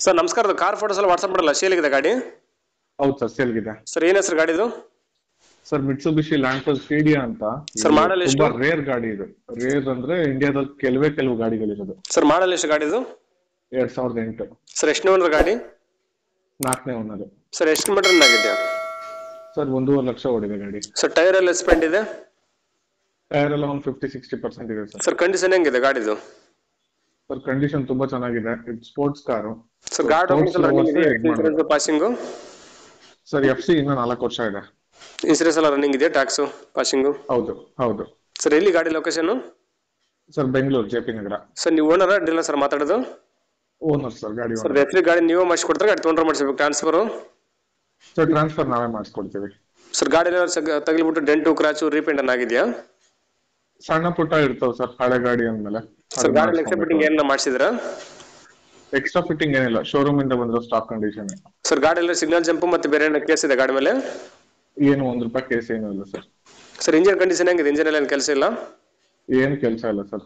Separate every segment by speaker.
Speaker 1: Sir ನಮಸ್ಕಾರ, car photos ಎಲ್ಲ WhatsApp ಮಾಡಲ್ಲ, ಸೇಲಿಗಿದೆ ಗಾಡಿ?
Speaker 2: ಹೌದು ಸರ್, ಸೇಲ್ಗಿದೆ.
Speaker 1: ಸರ್ ಏನ್ ಹೆಸರು ಗಾಡಿದು?
Speaker 2: ಸರ್ ಮಿಟ್ಸುಬಿಶಿ ಲ್ಯಾಂಡ್ಫೋರ್ಸ್ ಸ್ಟೇಡಿಯಾ ಅಂತ.
Speaker 1: ಸರ್ ಮಾಡಲ್ ಎಷ್ಟು?
Speaker 2: ತುಂಬಾ ರೇರ್ ಗಾಡಿ ಇದು. ರೇರ್ ಅಂದ್ರೆ ಇಂಡಿಯಾದಲ್ಲಿ ಕೆಲವು ಗಾಡಿಗಳಿರೋದು.
Speaker 1: ಸರ್ ಮಾಡಲ್ ಎಷ್ಟು ಗಾಡಿದು?
Speaker 2: 2008.
Speaker 1: ಸರ್ ಎಷ್ಟನೇ ಓನರ್ ಗಾಡಿ?
Speaker 2: 4ನೇ ಓನರ್.
Speaker 1: ಸರ್ ಎಷ್ಟು ಕಿಲೋಮೀಟರ್ ರನ್ ಆಗಿದೆ?
Speaker 2: ಸರ್ 1.5 ಲಕ್ಷ ಓಡಿದೆ ಗಾಡಿ.
Speaker 1: ಸರ್ ಟೈರ್ ಎಲ್ಲ ಸ್ಪೆಂಡ್ ಇದೆ?
Speaker 2: ಟೈರ್ ಎಲ್ಲ ಒಂದು 50-60% ಇದೆ ಸರ್.
Speaker 1: ಸರ್ ಕಂಡೀಷನ್ ಹೆಂಗಿದೆ ಗಾಡಿದು?
Speaker 2: ಸರ್ ಕಂಡೀಷನ್ ತುಂಬಾ ಚೆನ್ನಾಗಿದೆ. ಇದು ಸ್ಪೋರ್ಟ್ಸ್ ಕಾರು.
Speaker 1: ಸರ್ ಗಾಡಿ ಪಾಸಿಂಗ್?
Speaker 2: ಸರ್ FC ಇನ್ನ 4 ವರ್ಷ ಇದೆ.
Speaker 1: ಇನ್ಸೂರೆನ್ಸ್ ಎಲ್ಲ ರನ್ನಿಂಗ್ ಇದೆ, ಟ್ಯಾಕ್ಸ್ ಪಾಸಿಂಗ್?
Speaker 2: ಹೌದು.
Speaker 1: ಸರ್ ಎಲ್ಲಿ ಗಾಡಿ ಲೊಕೇಶನ್?
Speaker 2: ಸರ್ ಬೆಂಗಳೂರು JP ನಗರ.
Speaker 1: ಸರ್ ನೀವು ಓನರ್ ಡೀಲರ್ ಸರ್ ಮಾತಾಡೋದು?
Speaker 2: ಓನರ್ ಸರ್, ಗಾಡಿ
Speaker 1: ಸರ್ ರೆಫ್ರಿ ಗಾಡಿ ನೀವೇ ಮಾಡಿಸ್ಕೊಡ್ತಾರೆ, ಗಾಡಿ ತೊಗೊಂಡ್ರೆ ಮಾಡಿಸ್ಬೇಕು ಟ್ರಾನ್ಸ್ಫರ್?
Speaker 2: ಸರ್ ಟ್ರಾನ್ಸ್ಫರ್ ನಾವೇ ಮಾಡಿಸ್ಕೊಡ್ತೀವಿ.
Speaker 1: ಸರ್ ಗಾಡಿ ತಗಲಿಬಿಟ್ಟು ಡೆಂಟು ಕ್ರಾಚು ರೀಪೇಂಟ್ ಆಗಿದೆಯಾ?
Speaker 2: ಸಣ್ಣ ಪುಟ್ಟ ಇರ್ತಾವ ಸರ್, ಹಳೆ ಗಾಡಿ ಅಂದ್ಮೇಲೆ.
Speaker 1: ಸರ್ ಗಾಡಿ ಎಕ್ಸ್ಟ್ರಾ ಫಿಟ್ಟಿಂಗ್ ಏನ ಮಾಡಿಸಿದ್ರಾ?
Speaker 2: ಎಕ್ಸ್ಟ್ರಾ ಫಿಟ್ಟಿಂಗ್ ಏನಿಲ್ಲ, ಶೋರೂಮ್ ಇಂದ ಬಂದಿರೋ ಸ್ಟಾಕ್ ಕಂಡೀಷನ್.
Speaker 1: ಸರ್ ಗಾಡಿ ಎಲ್ಲ ಸಿಗ್ನಲ್ ಜಂಪ್ ಮತ್ತೆ ಬೇರೆ ಏನಾರ ಕೇಸ್ ಇದೆ ಗಾಡಿ ಮೇಲೆ?
Speaker 2: ಏನು ₹1 ಕೇಸ್ ಏನೂ ಇಲ್ಲ ಸರ್.
Speaker 1: ಸರ್ ಇಂಜಿನ್ ಕಂಡೀಷನ್ ಹೆಂಗಿದೆ? ಇಂಜಿನ್ ಎಲ್ಲ ಏನು ಕೆಲಸ ಇಲ್ಲ?
Speaker 2: ಏನು ಕೆಲಸ ಇಲ್ಲ ಸರ್.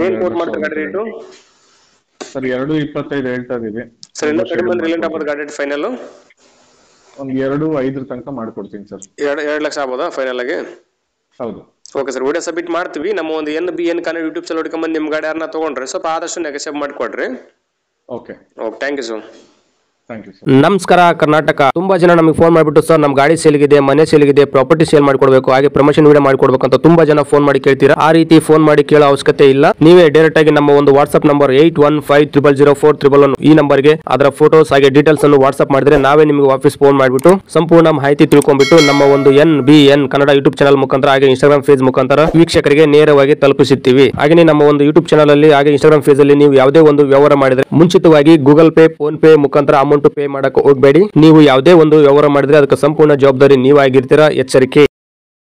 Speaker 1: ಏನು ಕೋಟ್ ಮಾಡ್ತಾರೆ ಗಾಡಿ ರೇಟು?
Speaker 2: ಸರ್ 2.25 ಹೇಳ್ತಾ ಇದೀವಿ.
Speaker 1: ಸರ್ ಇನ್ನೂ ಕಡಿಮೆ ಅಂದ್ರೆ ರಿಲೆಂಟ್ ಆಗ್ಬೋದು ಗಾಡಿ ರೇಟ್ ಫೈನಲ್?
Speaker 2: ಒಂದು 2.5 ತನಕ ಮಾಡ್ಕೊಡ್ತೀನಿ ಸರ್.
Speaker 1: 2 ಲಕ್ಷ ಆಗ್ಬೋದಾ ಫೈನಲ್ ಆಗಿ?
Speaker 2: ಹೌದು.
Speaker 1: ಓಕೆ ಸರ್, ವಿಡಿಯೋ ಸಬ್ಮಿಟ್ ಮಾಡ್ತೀವಿ. ನಮ್ಮ ಒಂದು NBN ಕನ್ನಡ ಯೂಟ್ಯೂಬ್ ಚಾನಲ್ ಹುಡ್ಕೊಂಬಂದು ನಿಮ್ಮ ಗಾಡಿ ಯಾರನ್ನ ತೊಗೊಂಡ್ರೆ ಸ್ವಲ್ಪ ಆದಷ್ಟು ನೆಗೋಸಿಯೇಟ್ ಮಾಡಿಕೊಡ್ರಿ.
Speaker 2: Okay
Speaker 1: thank you sir.
Speaker 3: ನಮಸ್ಕಾರ ಕರ್ನಾಟಕ. ತುಂಬಾ ಜನ ನಮಗೆ ಫೋನ್ ಮಾಡಿಬಿಟ್ಟು ಸರ್ ನಮ್ಮ ಗಾಡಿ ಸೇಲ್ಗಿದೆ, ಮನೆ ಸೇಲ್ಗಿದೆ, ಪ್ರಾಪರ್ಟಿ ಸೇಲ್ ಮಾಡ್ಕೊಡ್ಬೇಕು, ಹಾಗೆ ಪ್ರಮೋಷನ್ ವಿಡಿಯೋ ಮಾಡ್ಕೊಡ್ಬೇಕು ಅಂತ ತುಂಬಾ ಜನ ಫೋನ್ ಮಾಡಿ ಕೇಳ್ತೀರಾ. ಆ ರೀತಿ ಫೋನ್ ಮಾಡಿ ಕೇಳೋ ಅವಶ್ಯಕತೆ ಇಲ್ಲ. ನೀವೇ ಡೈರೆಕ್ಟ್ ಆಗಿ ನಮ್ಮ ಒಂದು ವಾಟ್ಸ್ಆಪ್ ನಂಬರ್ 81500411 ಈ ನಂಬರ್ಗೆ ಅದರ ಫೋಟೋಸ್ ಹಾಗೆ ಡೀಟೇಲ್ಸ್ ಅನ್ನು ವಾಟ್ಸ್ಆಪ್ ಮಾಡಿದ್ರೆ ನಾವೇ ನಿಮಗೆ ವಾಪಸ್ ಫೋನ್ ಮಾಡಿಬಿಟ್ಟು ಸಂಪೂರ್ಣ ಮಾಹಿತಿ ತಿಳ್ಕೊಂಡ್ಬಿಟ್ಟು ನಮ್ಮ ಒಂದು NBN ಕನ್ನಡ ಯೂಟ್ಯೂಬ್ ಚಾನಲ್ ಮುಖಾಂತರ ಹಾಗೆ ಇನ್ಸ್ಟಾಗ್ರಾಮ್ ಫೇಸ್ ಮುಖಾಂತರ ವೀಕ್ಷಕರಿಗೆ ನೇರವಾಗಿ ತಲುಪಿಸುತ್ತೀವಿ. ಹಾಗೆ ನಮ್ಮ ಒಂದು ಯೂಟ್ಯೂಬ್ ಚಾನಲ್ ಅಲ್ಲಿ ಹಾಗೆ ಇನ್ಸ್ಟಾಗ್ರಾಮ್ ಫೇಸ್ ಅಲ್ಲಿ ನೀವು ಯಾವುದೇ ಒಂದು ವ್ಯವಹಾರ ಮಾಡಿದ್ರೆ ಮುಂಚಿತವಾಗಿ ಗೂಗಲ್ ಪೇ, ಫೋನ್ ಪೇ ಮುಖಾಂತರ ಅಮೌಂಟ್ ಪೇ ಮಾಡಕ್ಕೆ ಹೋಗಬೇಡಿ. ನೀವು ಯಾವುದೇ ಒಂದು ವ್ಯವಹಾರ ಮಾಡಿದ್ರೆ ಅದಕ್ಕೆ ಸಂಪೂರ್ಣ ಜವಾಬ್ದಾರಿ ನೀವಾಗಿರ್ತೀರಾ. ಎಚ್ಚರಿಕೆ.